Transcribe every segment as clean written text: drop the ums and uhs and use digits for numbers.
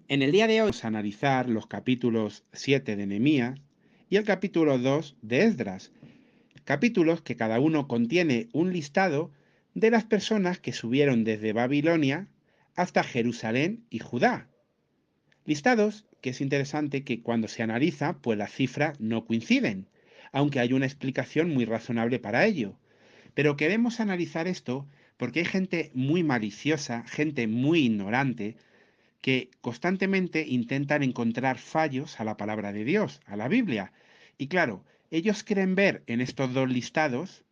En el día de hoy vamos a analizar los capítulos 7 de Nehemías y el capítulo 2 de Esdras, capítulos que cada uno contiene un listado de las personas que subieron desde Babilonia hasta Jerusalén y Judá. Listados que es interesante que cuando se analiza, pues las cifras no coinciden, aunque hay una explicación muy razonable para ello. Pero queremos analizar esto porque hay gente muy maliciosa, gente muy ignorante, que constantemente intentan encontrar fallos a la palabra de Dios, a la Biblia. Y claro, ellos quieren ver en estos dos listados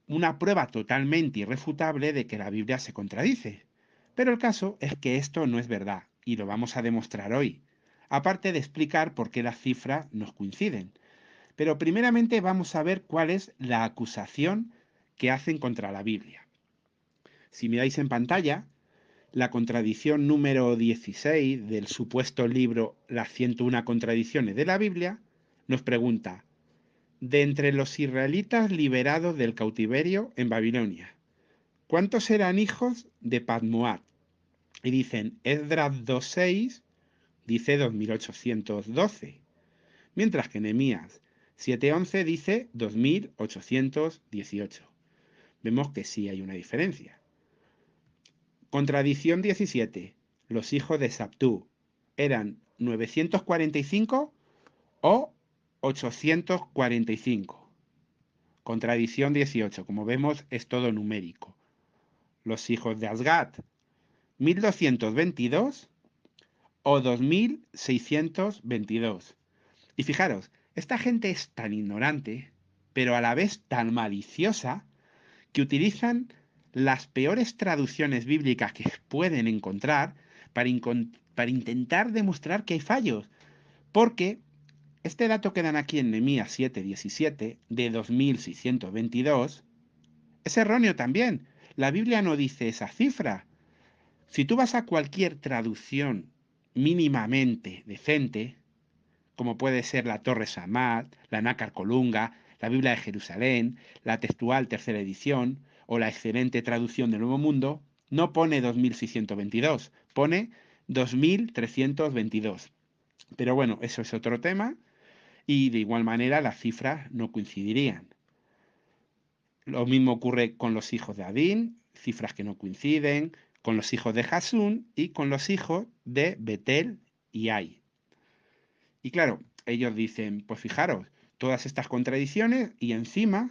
una prueba totalmente irrefutable de que la Biblia se contradice. Pero el caso es que esto no es verdad, y lo vamos a demostrar hoy, aparte de explicar por qué las cifras nos coinciden. Pero primeramente vamos a ver cuál es la acusación que hacen contra la Biblia. Si miráis en pantalla, la contradicción número 16 del supuesto libro Las 101 contradicciones de la Biblia nos pregunta, de entre los israelitas liberados del cautiverio en Babilonia, ¿cuántos eran hijos de Padmoab? Y dicen, Esdras 2.6 dice 2812, mientras que Nehemías 7.11 dice 2818. Vemos que sí hay una diferencia. Contradicción 17. Los hijos de Sabtú eran 945 o 845. Contradicción 18. Como vemos, es todo numérico. Los hijos de Asgat, 1222 o 2622. Y fijaros, esta gente es tan ignorante, pero a la vez tan maliciosa, que utilizan las peores traducciones bíblicas que pueden encontrar para intentar demostrar que hay fallos. Porque este dato que dan aquí en Nehemías 7:17 de 2622 es erróneo también. La Biblia no dice esa cifra. Si tú vas a cualquier traducción mínimamente decente, como puede ser la Torre Samad, la Nácar Colunga, la Biblia de Jerusalén, la textual tercera edición o la excelente traducción del Nuevo Mundo, no pone 2622, pone 2322. Pero bueno, eso es otro tema y de igual manera las cifras no coincidirían. Lo mismo ocurre con los hijos de Adín, cifras que no coinciden, con los hijos de Hasún y con los hijos de Betel y Ai. Y claro, ellos dicen, pues fijaros, todas estas contradicciones y encima,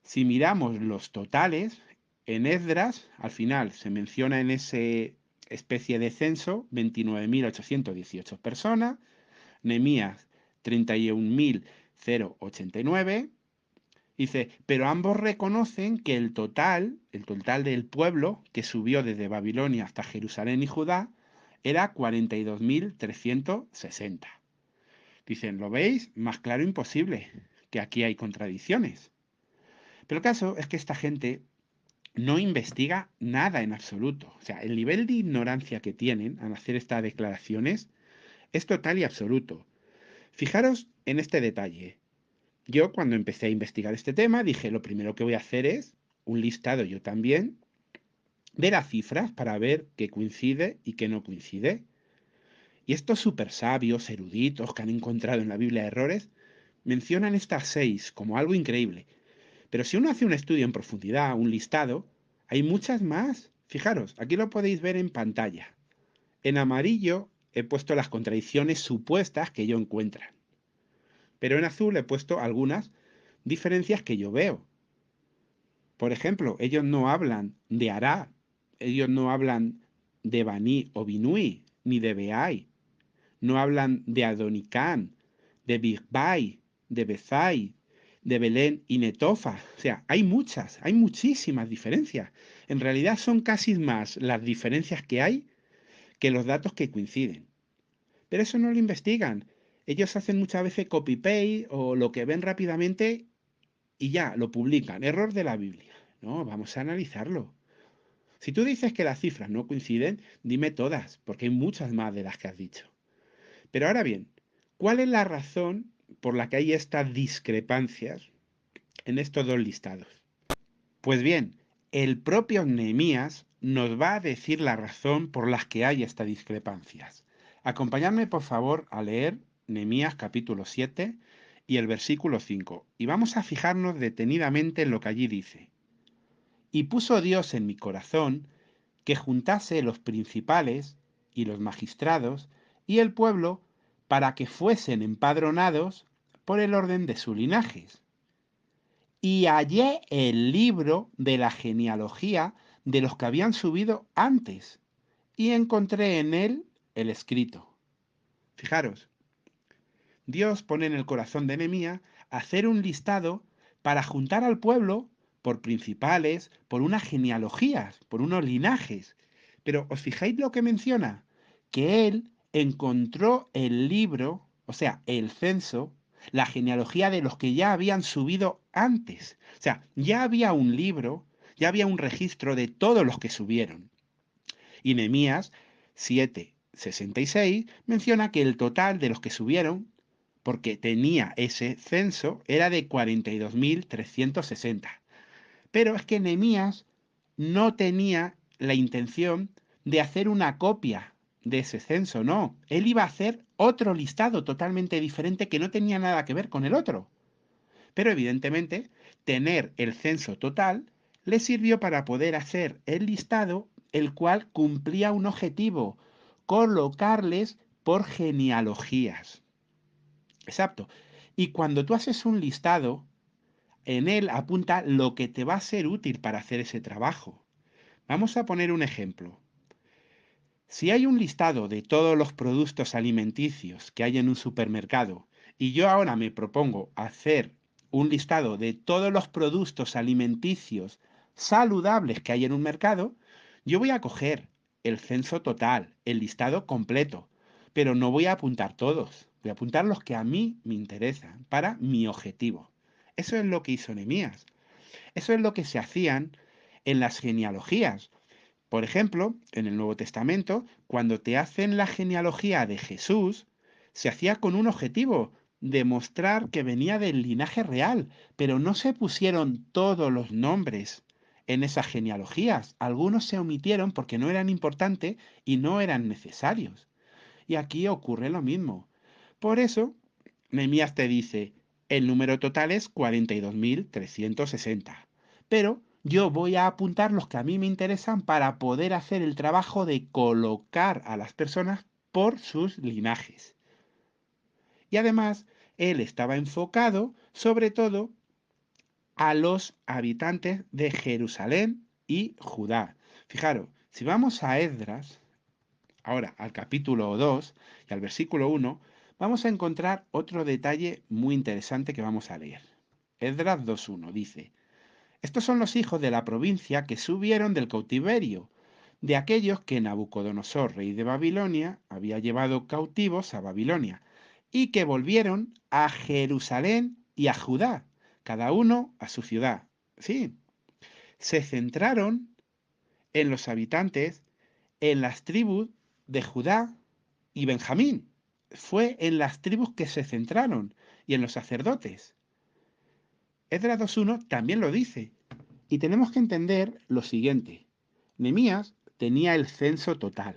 si miramos los totales, en Esdras, al final se menciona en ese especie de censo 29.818 personas, Nehemías 31.089, dice, pero ambos reconocen que el total del pueblo que subió desde Babilonia hasta Jerusalén y Judá, era 42.360. Dicen, ¿lo veis? Más claro imposible, que aquí hay contradicciones. Pero el caso es que esta gente no investiga nada en absoluto. O sea, el nivel de ignorancia que tienen al hacer estas declaraciones es total y absoluto. Fijaros en este detalle. Yo cuando empecé a investigar este tema dije, lo primero que voy a hacer es un listado yo también de las cifras para ver qué coincide y qué no coincide. Y estos super sabios, eruditos que han encontrado en la Biblia errores, mencionan estas 6 como algo increíble. Pero si uno hace un estudio en profundidad, un listado, hay muchas más. Fijaros, aquí lo podéis ver en pantalla. En amarillo he puesto las contradicciones supuestas que yo encuentro. Pero en azul he puesto algunas diferencias que yo veo. Por ejemplo, ellos no hablan de Ará, ellos no hablan de Baní o Binui, ni de Beai. No hablan de Adonicán, de Bigbai, de Bezai, de Belén y Netofa. O sea, hay muchísimas diferencias. En realidad son casi más las diferencias que hay que los datos que coinciden. Pero eso no lo investigan. Ellos hacen muchas veces copy-paste o lo que ven rápidamente y ya, lo publican. Error de la Biblia. No, vamos a analizarlo. Si tú dices que las cifras no coinciden, dime todas, porque hay muchas más de las que has dicho. Pero ahora bien, ¿cuál es la razón por la que hay estas discrepancias en estos dos listados? Pues bien, el propio Nehemías nos va a decir la razón por las que hay estas discrepancias. Acompañadme, por favor, a leer Nehemías capítulo 7 y el versículo 5, y vamos a fijarnos detenidamente en lo que allí dice. Y puso Dios en mi corazón que juntase los principales y los magistrados y el pueblo para que fuesen empadronados por el orden de sus linajes. Y hallé el libro de la genealogía de los que habían subido antes, y encontré en él el escrito. Fijaros, Dios pone en el corazón de Nehemías hacer un listado para juntar al pueblo por principales, por unas genealogías, por unos linajes. Pero ¿os fijáis lo que menciona? Que él encontró el libro, o sea, el censo, la genealogía de los que ya habían subido antes. O sea, ya había un libro, ya había un registro de todos los que subieron. Y Nehemías 7:66 menciona que el total de los que subieron, porque tenía ese censo, era de 42.360. Pero es que Nehemías no tenía la intención de hacer una copia de ese censo, no. Él iba a hacer otro listado totalmente diferente que no tenía nada que ver con el otro. Pero evidentemente, tener el censo total le sirvió para poder hacer el listado, el cual cumplía un objetivo, colocarles por genealogías. Exacto. Y cuando tú haces un listado, en él apunta lo que te va a ser útil para hacer ese trabajo. Vamos a poner un ejemplo. Si hay un listado de todos los productos alimenticios que hay en un supermercado y yo ahora me propongo hacer un listado de todos los productos alimenticios saludables que hay en un mercado, yo voy a coger el censo total, el listado completo, pero no voy a apuntar todos, voy a apuntar los que a mí me interesan para mi objetivo. Eso es lo que hizo Nehemías. Eso es lo que se hacían en las genealogías. Por ejemplo, en el Nuevo Testamento, cuando te hacen la genealogía de Jesús, se hacía con un objetivo, demostrar que venía del linaje real, pero no se pusieron todos los nombres en esas genealogías. Algunos se omitieron porque no eran importantes y no eran necesarios. Y aquí ocurre lo mismo. Por eso, Nehemías te dice, el número total es 42.360. Pero yo voy a apuntar los que a mí me interesan para poder hacer el trabajo de colocar a las personas por sus linajes. Y además, él estaba enfocado sobre todo a los habitantes de Jerusalén y Judá. Fijaros, si vamos a Esdras, ahora al capítulo 2 y al versículo 1, vamos a encontrar otro detalle muy interesante que vamos a leer. Esdras 2.1 dice, estos son los hijos de la provincia que subieron del cautiverio, de aquellos que Nabucodonosor, rey de Babilonia, había llevado cautivos a Babilonia, y que volvieron a Jerusalén y a Judá, cada uno a su ciudad. Sí, se centraron en los habitantes, en las tribus de Judá y Benjamín. Fue en las tribus que se centraron y en los sacerdotes. Esdras 2.1 también lo dice. Y tenemos que entender lo siguiente. Nehemías tenía el censo total.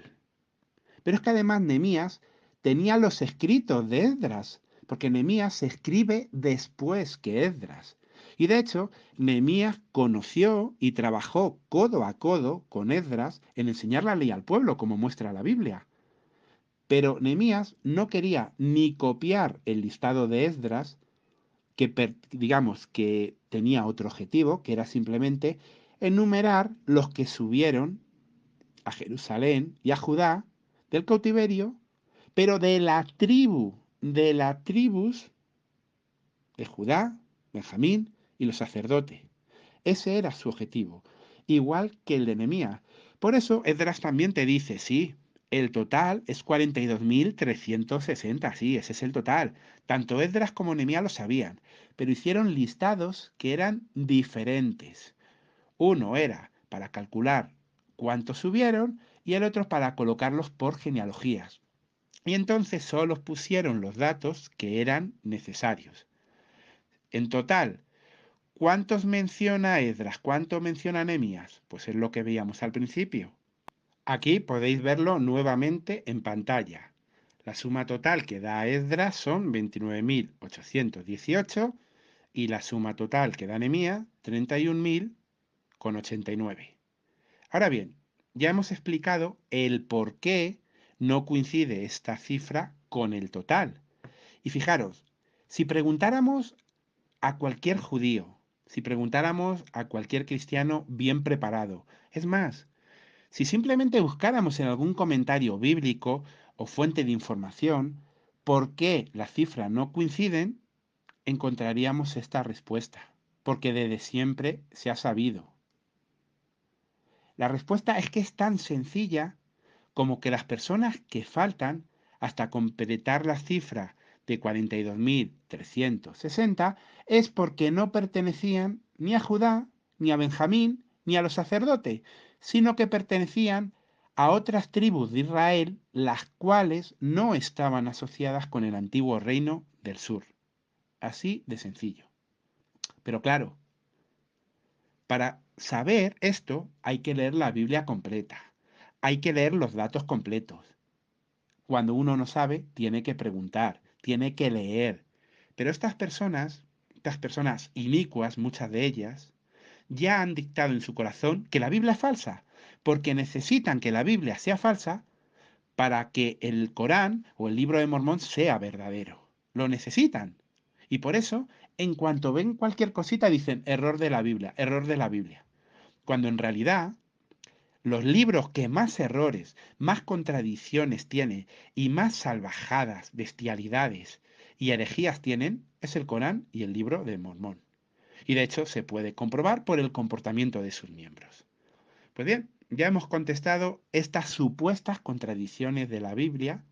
Pero es que además Nehemías tenía los escritos de Esdras, porque Nehemías se escribe después que Esdras. Y de hecho, Nehemías conoció y trabajó codo a codo con Esdras en enseñar la ley al pueblo, como muestra la Biblia. Pero Nehemías no quería ni copiar el listado de Esdras, que digamos que tenía otro objetivo, que era simplemente enumerar los que subieron a Jerusalén y a Judá del cautiverio, pero de la tribus de Judá, Benjamín y los sacerdotes. Ese era su objetivo, igual que el de Nehemías. Por eso Esdras también te dice, sí, el total es 42.360, sí, ese es el total. Tanto Esdras como Nehemías lo sabían, pero hicieron listados que eran diferentes. Uno era para calcular cuántos subieron y el otro para colocarlos por genealogías. Y entonces solo pusieron los datos que eran necesarios. En total, ¿Cuántos menciona Esdras? ¿Cuánto menciona Nehemías? Pues es lo que veíamos al principio. Aquí podéis verlo nuevamente en pantalla. La suma total que da Esdras son 29.818 y la suma total que da Nehemías 31.089. Ahora bien, ya hemos explicado el por qué no coincide esta cifra con el total. Y fijaros, si preguntáramos a cualquier judío, si preguntáramos a cualquier cristiano bien preparado, es más, si simplemente buscáramos en algún comentario bíblico o fuente de información por qué las cifras no coinciden, encontraríamos esta respuesta, porque desde siempre se ha sabido. La respuesta es que es tan sencilla como que las personas que faltan hasta completar la cifra de 42.360 es porque no pertenecían ni a Judá, ni a Benjamín, ni a los sacerdotes, sino que pertenecían a otras tribus de Israel, las cuales no estaban asociadas con el antiguo reino del sur. Así de sencillo. Pero claro, para saber esto hay que leer la Biblia completa, hay que leer los datos completos. Cuando uno no sabe, tiene que preguntar, tiene que leer. Pero estas personas inicuas, muchas de ellas, ya han dictado en su corazón que la Biblia es falsa, porque necesitan que la Biblia sea falsa para que el Corán o el libro de Mormón sea verdadero. Lo necesitan. Y por eso, en cuanto ven cualquier cosita, dicen error de la Biblia, error de la Biblia. Cuando en realidad los libros que más errores, más contradicciones tienen y más salvajadas, bestialidades y herejías tienen es el Corán y el libro de Mormón. Y de hecho se puede comprobar por el comportamiento de sus miembros. Pues bien, ya hemos contestado estas supuestas contradicciones de la Biblia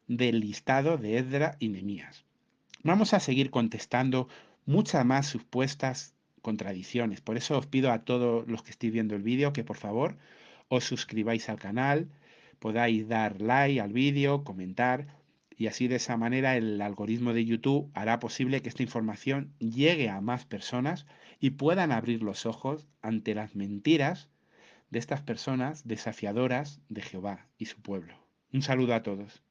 del listado de Esdras y Nehemías. Vamos a seguir contestando muchas más supuestas contradicciones. Por eso os pido a todos los que estéis viendo el vídeo que por favor os suscribáis al canal, podáis dar like al vídeo, comentar y así de esa manera el algoritmo de YouTube hará posible que esta información llegue a más personas y puedan abrir los ojos ante las mentiras de estas personas desafiadoras de Jehová y su pueblo. Un saludo a todos.